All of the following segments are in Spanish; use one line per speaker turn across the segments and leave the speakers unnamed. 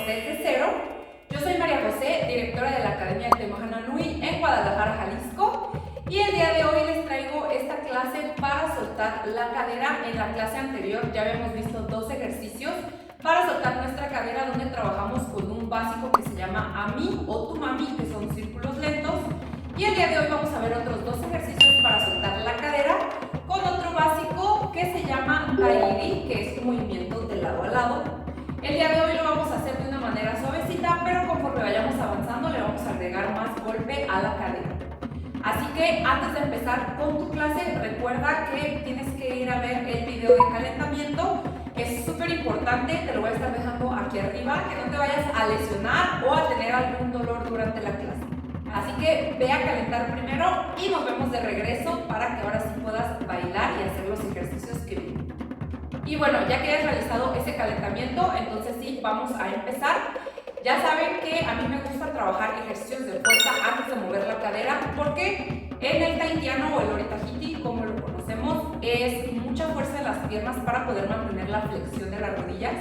desde cero. Yo soy María José, directora de la Academia de Temojananui en Guadalajara, Jalisco, y el día de hoy les traigo esta clase para soltar la cadera. En la clase anterior ya habíamos visto dos ejercicios para soltar nuestra cadera donde trabajamos con un básico que se llama AMI o Tumami, que son círculos lentos, y el día de hoy vamos a ver otros dos ejercicios para soltar la cadera con otro básico que se llama Tairi, que es un movimiento de lado a lado. El día de hoy lo vamos a hacer de una manera suavecita, pero conforme vayamos avanzando le vamos a agregar más golpe a la cadera. Así que antes de empezar con tu clase, recuerda que tienes que ir a ver el video de calentamiento. Es súper importante, te lo voy a estar dejando aquí arriba, que no te vayas a lesionar o a tener algún dolor durante la clase. Así que ve a calentar primero y nos vemos de regreso para que ahora sí puedas bailar y hacer los ejercicios que vienen. Y bueno, ya que hayas realizado ese calentamiento, entonces sí, vamos a empezar. Ya saben que a mí me gusta trabajar ejercicios de fuerza antes de mover la cadera, porque en el tahitiano o el oritahiti, como lo conocemos, es mucha fuerza en las piernas para poder mantener la flexión de las rodillas.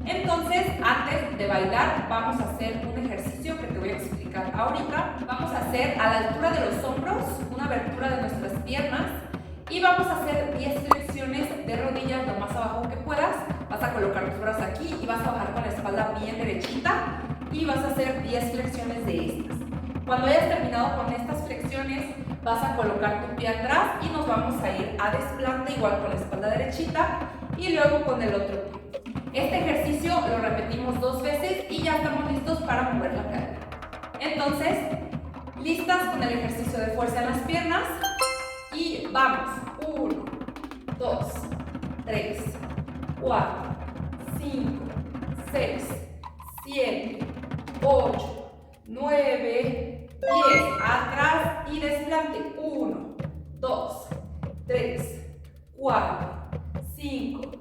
Entonces, antes de bailar, vamos a hacer un ejercicio que te voy a explicar ahorita. Vamos a hacer a la altura de los hombros una abertura de nuestras piernas y vamos a hacer 10 flexiones de rodillas lo más abajo que puedas. Vas a colocar tus brazos aquí y vas a bajar con la espalda bien derechita y vas a hacer 10 flexiones de estas. Cuando hayas terminado con estas flexiones, vas a colocar tu pie atrás y nos vamos a ir a desplante igual con la espalda derechita y luego con el otro pie. Este ejercicio lo repetimos 2 veces y ya estamos listos para mover la cadera. Entonces, listas con el ejercicio de fuerza en las piernas y vamos. 1, 2, 3, 4, 5, 6, 7, 8, 9, 10. Atrás y desplante. 1, 2, 3, 4, 5,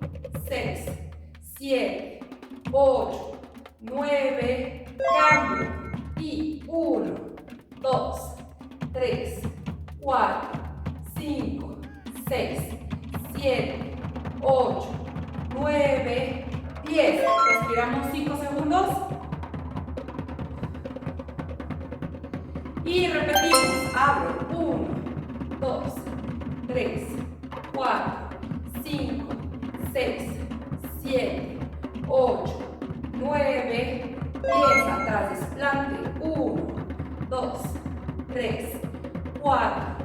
6, 7, 8, 9, cambio. Y 1, 2, 3, 4, 5, 6, 7, 8, 9, 10. Respiramos 5 segundos. Y repetimos. Abro. 1, 2, 3, 4, 5, 6, 7, 8, 9, 10. Atrás, desplante. 1, 2, 3, 4,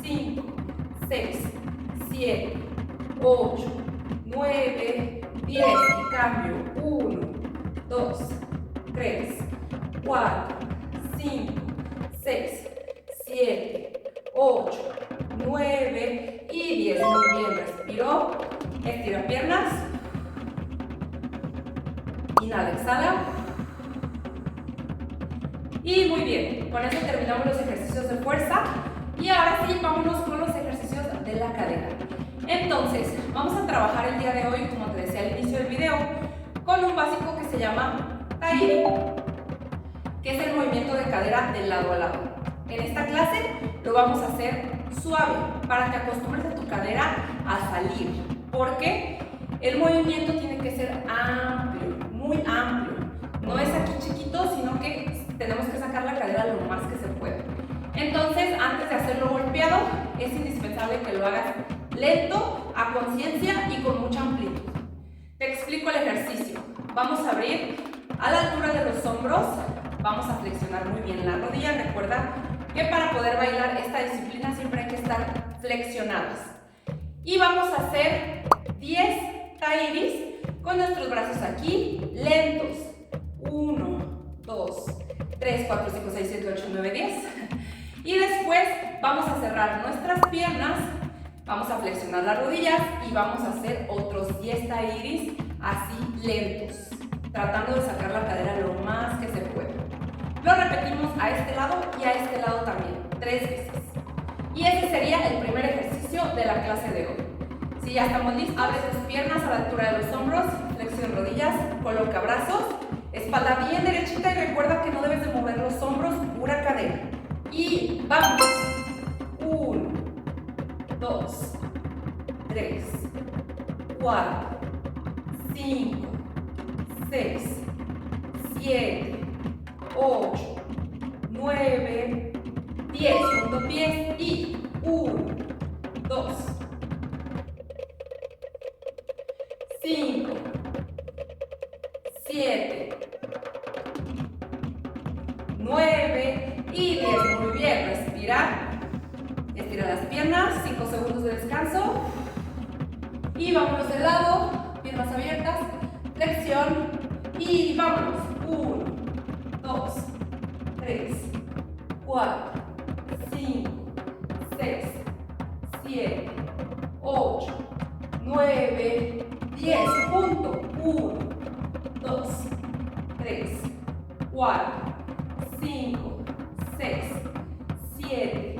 5, 6, 7, 8, 9, 10. Y cambio. 1, 2, 3, 4, 5, 6, 7, 8, 9 y 10. Muy bien, respiro. Estira piernas. Inhala, exhala. Y muy bien, con eso terminamos los ejercicios de fuerza. Y ahora sí, vámonos con los ejercicios de la cadera. Entonces, vamos a trabajar el día de hoy, como te decía al inicio del video, con un básico que se llama Tairi, que es el movimiento de cadera de lado a lado. En esta clase lo vamos a hacer suave, para que acostumbres a tu cadera a salir, porque el movimiento tiene que ser amplio, muy amplio. No es aquí chiquito, sino que tenemos que sacar la cadera lo más que se puede. Entonces, antes de hacerlo golpeado, es indispensable que lo hagas lento, a conciencia y con mucha amplitud. Te explico el ejercicio. Vamos a abrir a la altura de los hombros. Vamos a flexionar muy bien la rodilla. Recuerda que para poder bailar esta disciplina siempre hay que estar flexionadas. Y vamos a hacer 10 tairis con nuestros brazos aquí, lentos. 1, 2, 3, 4, 5, 6, 7, 8, 9, 10. Y después vamos a cerrar nuestras piernas, vamos a flexionar las rodillas y vamos a hacer otros 10 tairis así lentos, tratando de sacar la cadera lo más que se pueda. Lo repetimos a este lado y a este lado también, 3 veces. Y ese sería el primer ejercicio de la clase de hoy. Si ya estamos listos, abre tus piernas a la altura de los hombros, flexiona rodillas, coloca brazos, espalda bien derechita y recuerda que no debes de mover los hombros, pura cadera. Y vamos. 1, 2, 3, 4, 5, 6, 7, 8, 9, 10. Junto pies y 1, 2, 5, 7, 9 y 10. Muy bien, respira. Estira las piernas, 5 segundos de descanso. Y vámonos de lado, piernas abiertas, flexión. Y vámonos. 1, 2, 3, 4, 5, 6, 7, 8, 9, 10. Junto. 1, 2, 3, 4, 5, 6, 7,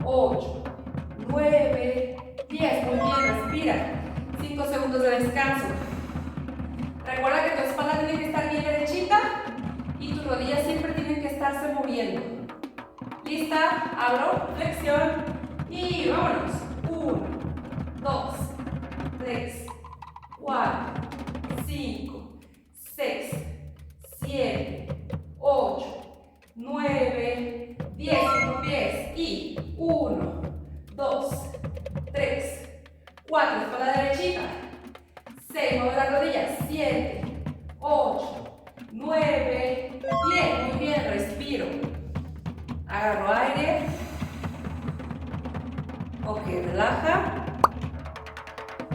8, 9, 10. Muy bien, respira. 5 segundos de descanso. Recuerda que tu espalda tiene que estar bien derechita y tus rodillas siempre tienen que estarse moviendo. ¿Lista? Abro, flexión y vámonos. 1, 2, 3, 4, 5, 6, 7, 8, 9, 10. Con pies y 1, 2, 3, 4. Espalda derechita. 6. Mueve las rodillas. 7, 8, 9, 10. Muy bien, respiro. Agarro aire. Ok, relaja.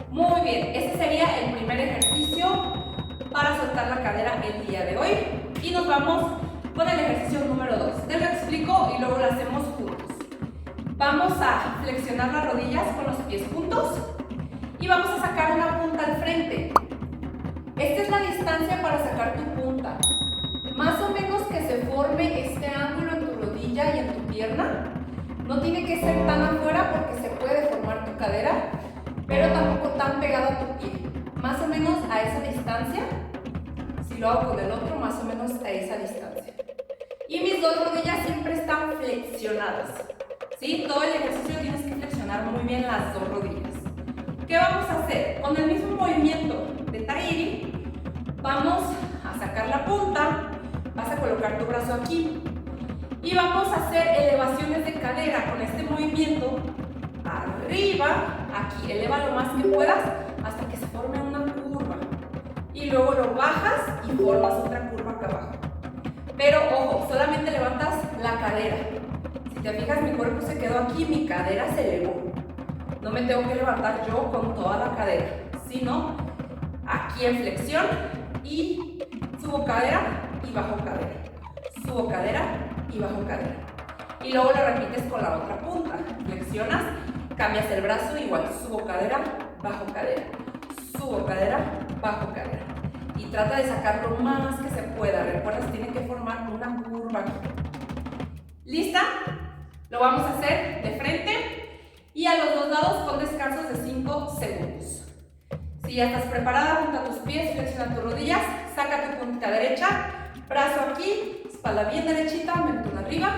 Muy bien, este sería el primer ejercicio para soltar la cadera el día de hoy. Y nos vamos con el ejercicio número 2. Te lo explico y luego lo hacemos juntos. Vamos a flexionar las rodillas con los pies juntos y vamos a sacar una punta al frente. Esta es la distancia para sacar tu punta. Más o menos que se forme este ángulo en tu rodilla y en tu pierna. No tiene que ser tan afuera porque se puede formar tu cadera, pero tampoco tan pegado a tu pie. Más o menos a esa distancia. Si lo hago con el otro, más o menos a esa distancia. Y mis dos rodillas siempre están flexionadas. ¿Sí? Todo el ejercicio tienes que flexionar muy bien las dos rodillas. ¿Qué vamos a hacer? Con el mismo movimiento de Tahiri, vamos a sacar la punta, vas a colocar tu brazo aquí y vamos a hacer elevaciones de cadera con este movimiento. Arriba, aquí, eleva lo más que puedas hasta que se forme una curva. Y luego lo bajas y formas otra curva acá abajo. Pero ojo, solamente levantas la cadera. Si te fijas, mi cuerpo se quedó aquí, mi cadera se elevó. No me tengo que levantar yo con toda la cadera, sino aquí en flexión y subo cadera y bajo cadera. Subo cadera y bajo cadera. Y luego lo repites con la otra punta. Flexionas, cambias el brazo, igual subo cadera, bajo cadera. Subo cadera, bajo cadera. Y trata de sacar lo más que se pueda. Recuerda, tiene que formar una curva aquí. ¿Lista? Lo vamos a hacer de frente y a los dos lados con descansos de 5 segundos. Si ya estás preparada, junta tus pies, flexiona tus rodillas, saca tu puntita derecha, brazo aquí, espalda bien derechita, mentón arriba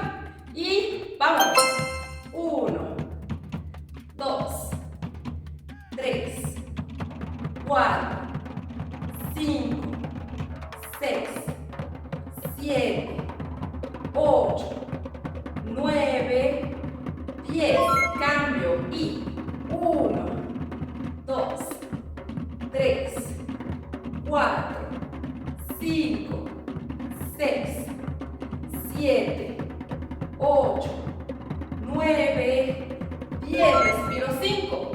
y vámonos. 1, 2, 3, 4, 5, 6, 7, 8, 9, 10. Cambio y 1, 2, 3, 4, 5, 6, 7, 8, 9, 10. Respiro 5.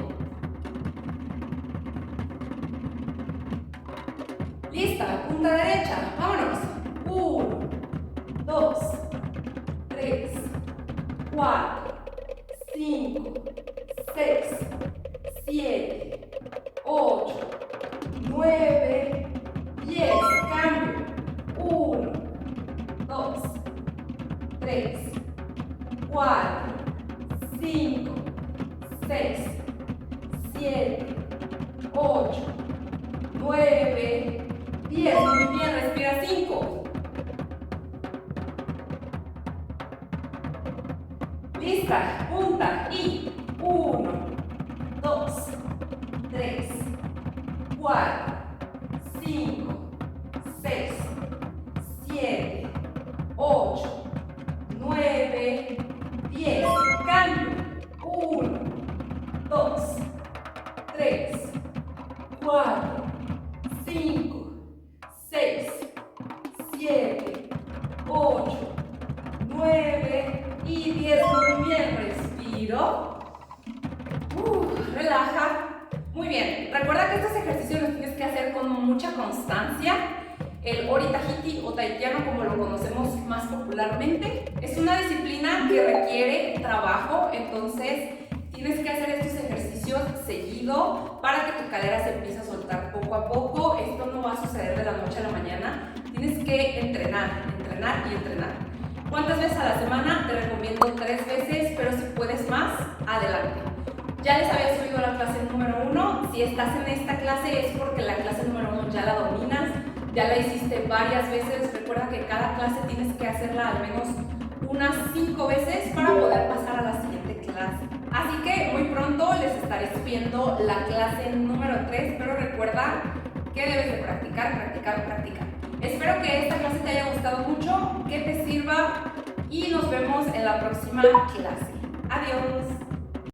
Lista, punta derecha. Vámonos. 1, 2, 3, 4, 5, 6, 7, 8, 9, 10. Cambio. 1, 2, 3, 4, 5, 6, 7, 8, 9, 10. Muy bien, respira 5. Lista, punta y 1, 2, 3, 4, 5, 6, 7, 7, 8, 9 y 10. Muy bien, respiro. Relaja. Muy bien, recuerda que estos ejercicios los tienes que hacer con mucha constancia. El Ori Tahiti o tahitiano, como lo conocemos más popularmente, es una disciplina que requiere trabajo, entonces tienes que hacer estos ejercicios seguido para que tu cadera se empiece a soltar poco a poco. Esto no va a suceder de la noche a la mañana, tienes que entrenar, entrenar y entrenar. ¿Cuántas veces a la semana? Te recomiendo 3 veces, pero si puedes más, adelante. Ya les había subido la clase número 1. Si estás en esta clase es porque la clase número 1 ya la dominas, ya la hiciste varias veces. Recuerda que cada clase tienes que hacerla al menos unas 5 veces para poder pasar a la siguiente clase. Así que muy pronto les estaré subiendo la clase número 3, pero recuerda que debes de practicar, practicar, practicar. Espero que esta clase te haya gustado mucho, que te sirva y nos vemos en la próxima clase. Adiós.